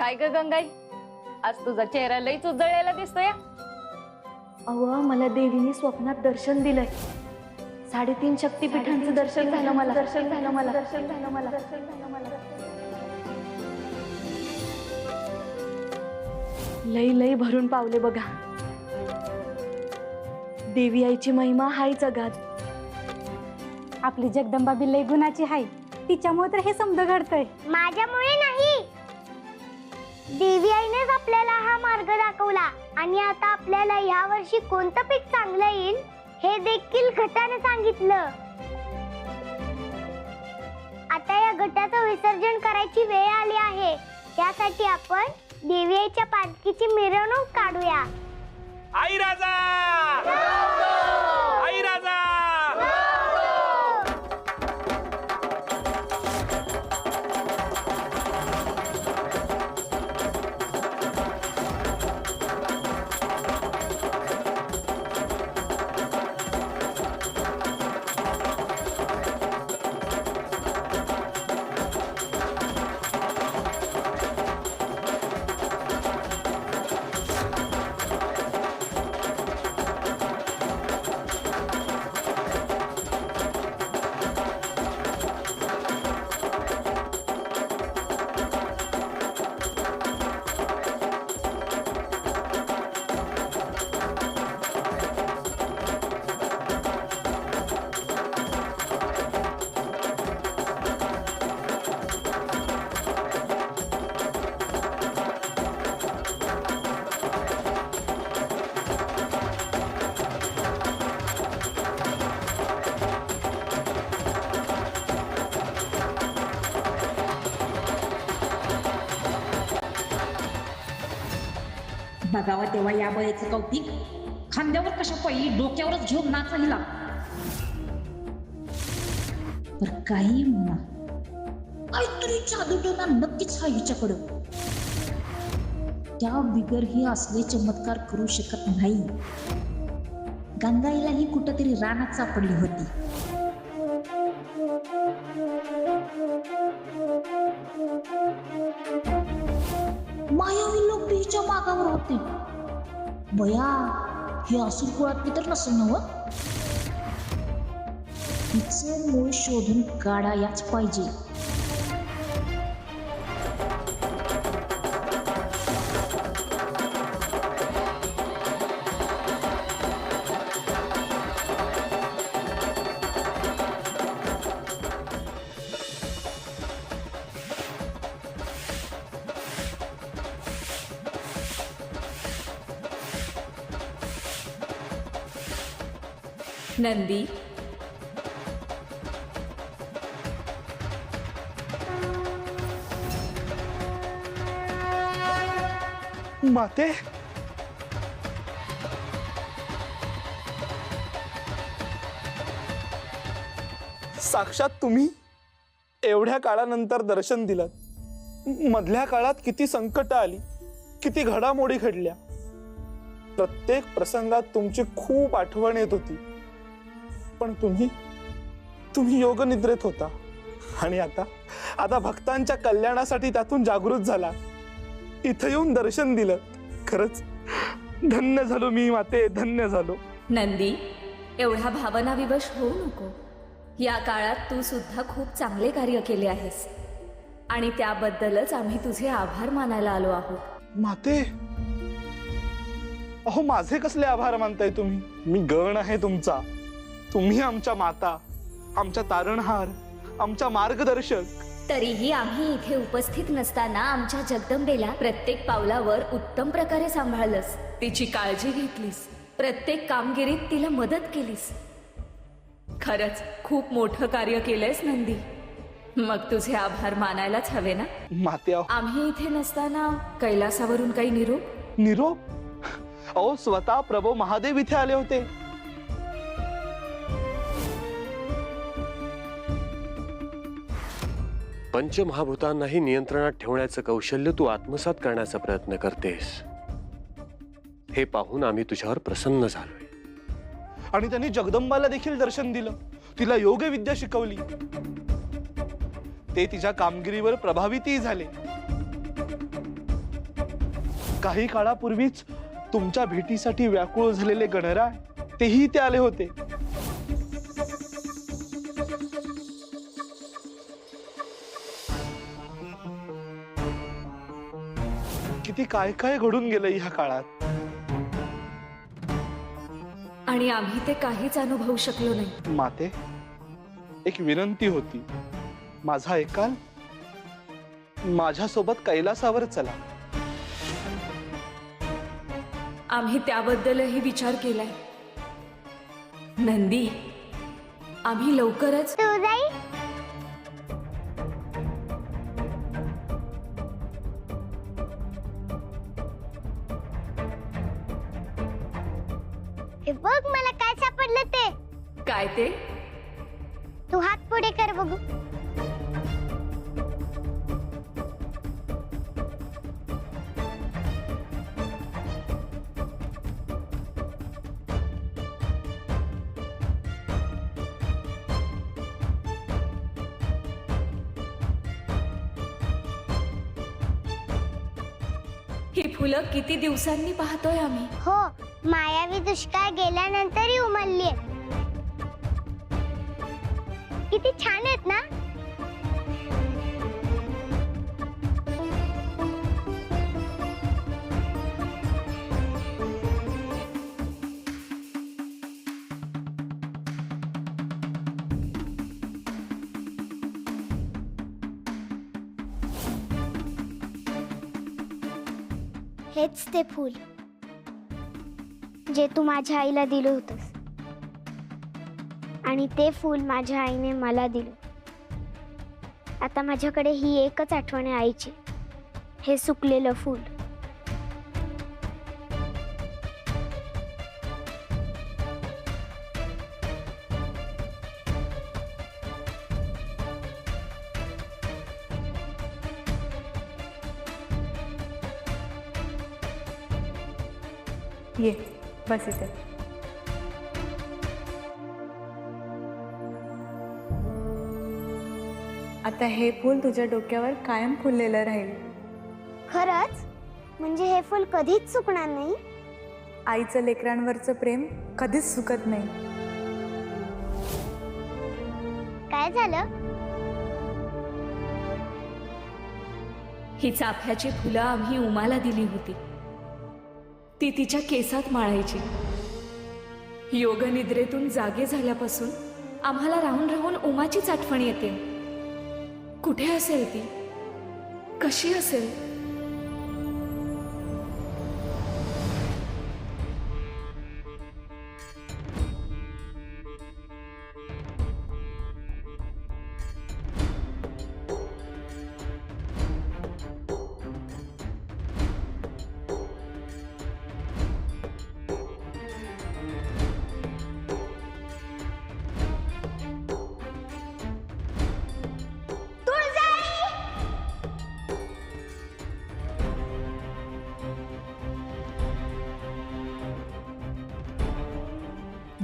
काय ग गंगाई, आज तुझा चेहरा लईच उजळलेला दिसतोय. अहो, मला देवीने स्वप्नात दर्शन दिलंय. 3.5 शक्तिपीठांचं दर्शन झालं मला. लई भरून पावले बघा. देवी आईची महिमा हाय जगात. आपली जगदंबा बी लई गुणाची हाय, तिच्यामुळे तर हे समज घडतंय. माझ्यामुळे नाही, देवी आईनेच आपल्याला हा मार्ग दाखवला. आणि आता आपल्याला या वर्षी कोणतं पीक चांगलं येईल हे देखील घटाने सांगितलं. आता या घटाचं विसर्जन करायची वेळ आली आहे. त्यासाठी आपण देवी आईच्या पालखीची मिरवणूक काढूया. आई राजा, आई राजा. बघावा तेव्हा या बळेचं कौतिक. खांद्यावर कशा पहिली डोक्यावरच घेऊन नाचहिला. पर काही म्हणा, काहीतरी जादूटोना नक्कीच हा हिच्याकडं. त्या बिगर ही असले चमत्कार करू शकत नाही. गंगाईला ही कुठंतरी रानात सापडली होती. मायावी लोक हिच्या मागावर होते. बया, हे असुर कुळातली तर नसेल नव. हिचं मूळ शोधून काढायाच पाहिजे. नंदी, माते, साक्षात तुम्ही एवढ्या काळानंतर दर्शन दिलं. मधल्या काळात किती संकट आली, किती घडामोडी घडल्या. प्रत्येक प्रसंगात तुमची खूप आठवण येत होती. पण तुम्ही योग निद्रेत होता. आणि आता भक्तांच्या कल्याणासाठी त्यातून जागृत झाला. इथं येऊन दर्शन दिलं. खरंच धन्य झालो मी माते, धन्य झालो. नंदी, एवढा भावनाविवश होऊ नको. या काळात तू सुद्धा खूप चांगले कार्य केले आहेस आणि त्याबद्दलच आम्ही तुझे आभार मानायला आलो आहोत. माते, अहो माझे कसले आभार मानताय तुम्ही? मी गण आहे तुमचा. तुम्ही आमच्या माता, आमच्या तारणहार, आमच्या मार्गदर्शक. तरीही आम्ही इथे उपस्थित नसताना आमच्या जगदंबेला प्रत्येक पावलावर उत्तम प्रकारे सांभाळलंस. तिची काळजी घेतलीस, प्रत्येक कामगिरीत तिला मदत केलीस. खरंच खूप मोठं कार्य केलंयस नंदी. मग तुझे आभार मानायलाच हवे ना. माते, आम्ही इथे नसताना कैलासावरून काही निरोप? निरोप? अहो स्वतः प्रभू महादेव इथे आले होते. पंचमहाभूतांनाही नियंत्रणात ठेवण्याचं कौशल्य तू आत्मसात करण्याचा प्रयत्न करतेस, हे पाहून आम्ही तुझ्यावर प्रसन्न झालोय. आणि त्यांनी जगदंबाला देखील दर्शन दिलं. तिला योग विद्या शिकवली. ते तिच्या कामगिरीवर प्रभावितही झाले. काही काळापूर्वीच तुमच्या भेटीसाठी व्याकुळ झालेले गणराय तेही ते आले होते. किती काय काय घडून गेलं ह्या काळात, आणि आम्ही ते काहीच अनुभवू शकलो नाही. माते, एक विनंती होती, माझा ऐकाल? माझ्यासोबत कैलासावर चला. आम्ही त्याबद्दलही विचार केलाय. नंदी, आम्ही लवकरच तू जाई हे बघ मला काय सापडलं ते. काय ते? तू हात पुढे कर बघू. ही फुलं किती दिवसांनी पाहतोय आम्ही. हो, मायावी दुष्काळ गेल्यानंतरही उमलली. किती छान आहेत ना. हेच ते फूल जे तू माझ्या आईला दिलं होतंस, आणि ते फूल माझ्या आईने मला दिलं. आता माझ्याकडे ही एकच आठवण आहे आईची, हे सुकलेलं फूल. ये बस इथे. आता हे फूल तुझ्या डोक्यावर कायम फुललेलं राहील. खरंच? म्हणजे हे फूल कधीच सुकणार नाही? आईचं लेकरांवरचं प्रेम कधीच सुकत नाही. काय झालं? ही चाफ्याची फुलं आम्ही उमाला दिली होती. ती तिच्या केसात माळायची. योगनिद्रेतून जागे झाल्यापासून आम्हाला राहून राहून उमाचीच आठवण येते. कुठे असेल ती? कशी असेल?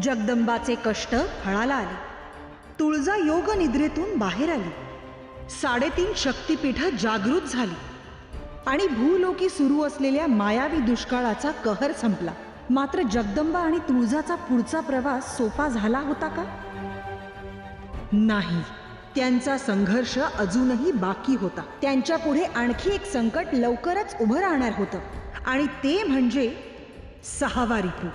जगदंबाचे कष्ट फळाला आले. तुळजा योग निद्रेतून बाहेर आली. 3.5 शक्तिपीठं जागृत झाली आणि भूलोकी सुरू असलेल्या मायावी दुष्काळाचा कहर संपला. मात्र जगदंबा आणि तुळजाचा पुढचा प्रवास सोपा झाला होता का? नाही. त्यांचा संघर्ष अजूनही बाकी होता. त्यांच्या पुढे आणखी एक संकट लवकरच उभं राहणार होतं, आणि ते म्हणजे 6वा रिपू.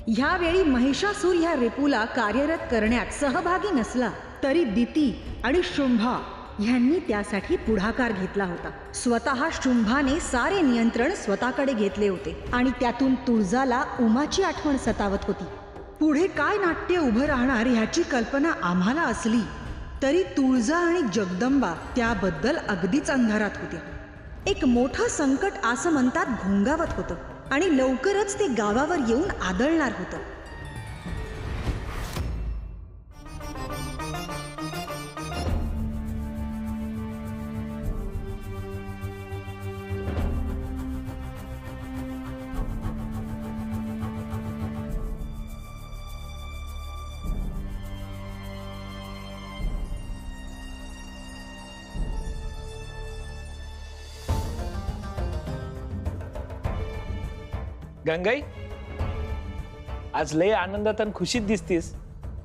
ह्यावेळी महिषासूर ह्या रिपूला कार्यरत करण्यात सहभागी नसला तरी दिती आणि शुंभा ह्यांनी त्यासाठी पुढाकार घेतला होता. स्वतः शुंभाने सारे नियंत्रण स्वतःकडे घेतले होते आणि त्यातून तुळजाला उमाची आठवण सतावत होती. पुढे काय नाट्य उभं राहणार ह्याची कल्पना आम्हाला असली तरी तुळजा आणि जगदंबा त्याबद्दल अगदीच अंधारात होत्या. एक मोठं संकट आसमंतात घोंगावत होतं आणि लवकरच ते गावावर येऊन आदळणार होतं. गंगाई, आज लय आनंदात आणि खुशीत दिसतीस.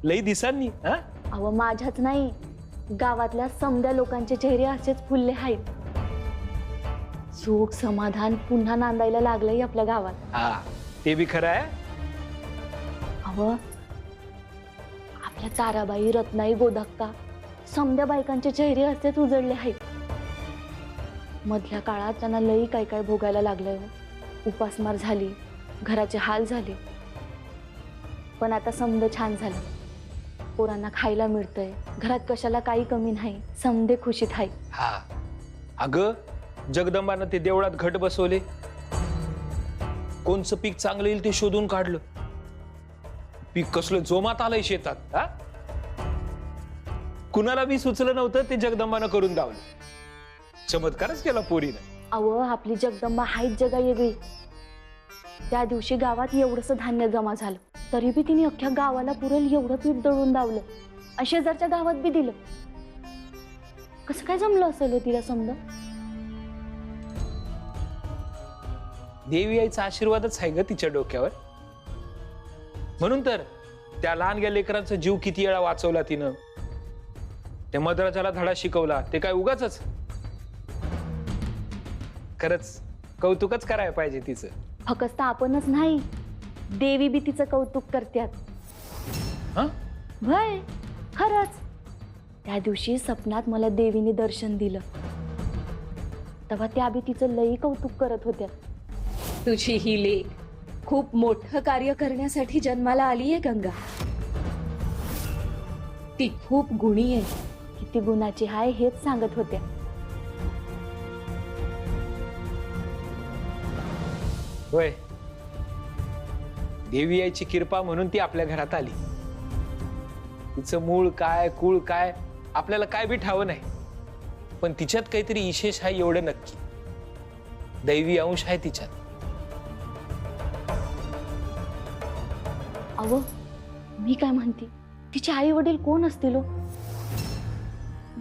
लय दिसांनी. हा अहो माझ्याच नाही, गावातल्या समद्या लोकांचे चेहरे असेच फुलले आहेत. सुख समाधान पुन्हा नांदायला लागलंय आपल्या गावात. हा, ते बी खरं आहे. अहो आपल्या ताराबाई, रत्नाई, गोदाक्का समद्या बायकांचे चेहरे असेच उजळले आहेत. मधल्या काळात त्यांना लई काय काय भोगायला लागलंय. उपासमार झाली, घराचे हाल झाले, पण आता समद छान झालं. पोरांना खायला मिळतंय, घरात कशाला काही कमी नाही, समदे खुशीत आहे. हा, अगं जगदंबानं ते देवळात घट बसवले. कोणचं पीक चांगलं येईल ते शोधून काढलं. पीक कसलं जोमात आलंय शेतात. हा, कुणाला बी सुचलं नव्हतं ते जगदंबानं करून दावलं. चमत्कारच केला पोरीनं. अहो आपली जगदंबा हायच जगा वेगळी. त्या दिवशी गावात एवढंसं धान्य जमा झालं, तरी बी तिने अख्ख्या गावाला पुरेल एवढं पीठ दळून दावलं आणि शेजारच्या गावात बी दिलं. कसं काय जमलं असेल तिला समजा. देवी आईचा आशीर्वादच आहे ग तिच्या डोक्यावर. म्हणून तर त्या लहानग्या लेकरांचा जीव किती वेळा वाचवला तिनं. त्या मद्राजाला धडा शिकवला, ते काय उगाचच. खरंच कौतुकच करायला पाहिजे तिचं. फक्त आपणच नाही, देवी बी तिचं कौतुक करतात. हा, भय खरंच. त्या दिवशी स्वप्नात मला देवीने दर्शन दिलं, तेव्हा त्या बी तिचं लई कौतुक करत होत्या. तुझी ही लेक खूप मोठं कार्य करण्यासाठी जन्माला आली आहे गंगा. ती खूप गुणी आहे. किती गुणाची हाय हेच सांगत होत्या. होय, देवी आईची कृपा म्हणून ती आपल्या घरात आली. तिचं मूळ काय, कुळ काय आपल्याला काय बी ठावं नाही, पण तिच्यात काहीतरी विशेष आहे एवढं नक्की. दैवी अंश आहे तिच्यात. अहो मी काय म्हणते, तिचे आई वडील कोण असतील हो?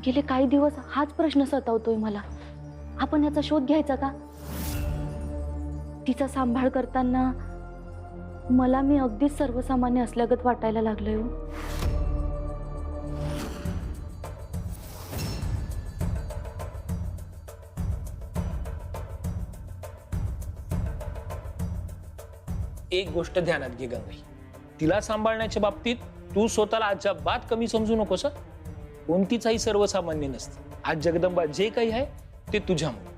गेले काही दिवस हाच प्रश्न सतावतोय मला. आपण याचा शोध घ्यायचा का? तिचा सांभाळ करताना मला मी अगदीच सर्वसामान्य असल्यागत वाटायला लागलोय हो. एक गोष्ट ध्यानात घे गंगाई, तिला सांभाळण्याच्या बाबतीत तू स्वतःला अजिबात कमी समजू नकोस. कोणतीच आई सर्वसामान्य नसते. आज जगदंबा जे काही आहे ते तुझ्यामुळे.